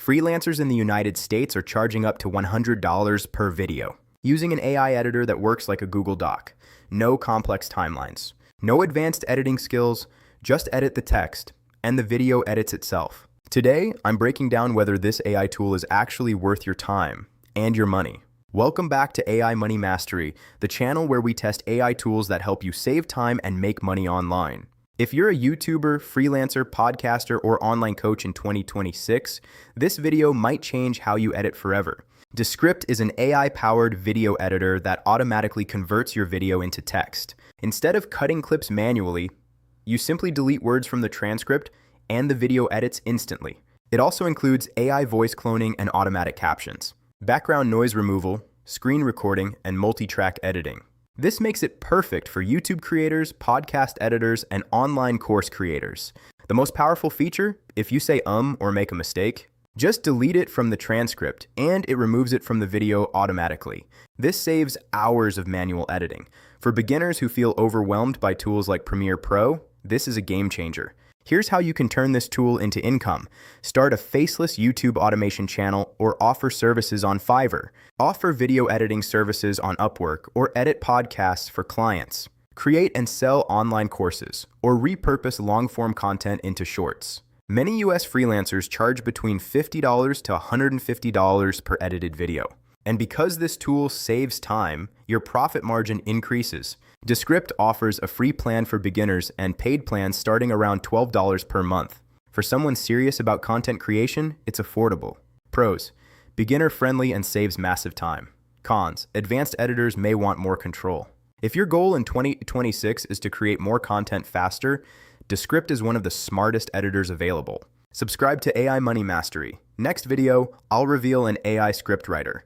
Freelancers in the United States are charging up to $100 per video, using an AI editor that works like a Google Doc. No complex timelines, no advanced editing skills, just edit the text, and the video edits itself. Today, I'm breaking down whether this AI tool is actually worth your time and your money. Welcome back to AI Money Mastery, the channel where we test AI tools that help you save time and make money online. If you're a YouTuber, freelancer, podcaster, or online coach in 2026, this video might change how you edit forever. Descript is an AI-powered video editor that automatically converts your video into text. Instead of cutting clips manually, you simply delete words from the transcript and the video edits instantly. It also includes AI voice cloning and automatic captions, background noise removal, screen recording, and multi-track editing. This makes it perfect for YouTube creators, podcast editors, and online course creators. The most powerful feature, if you say or make a mistake, just delete it from the transcript and it removes it from the video automatically. This saves hours of manual editing. For beginners who feel overwhelmed by tools like Premiere Pro, this is a game changer. Here's how you can turn this tool into income. Start a faceless YouTube automation channel or offer services on Fiverr. Offer video editing services on Upwork or edit podcasts for clients. Create and sell online courses or repurpose long-form content into shorts. Many US freelancers charge between $50 to $150 per edited video. And because this tool saves time, your profit margin increases. Descript offers a free plan for beginners and paid plans starting around $12 per month. For someone serious about content creation, it's affordable. Pros: beginner-friendly and saves massive time. Cons: advanced editors may want more control. If your goal in 2026 is to create more content faster, Descript is one of the smartest editors available. Subscribe to AI Money Mastery. Next video, I'll reveal an AI script writer.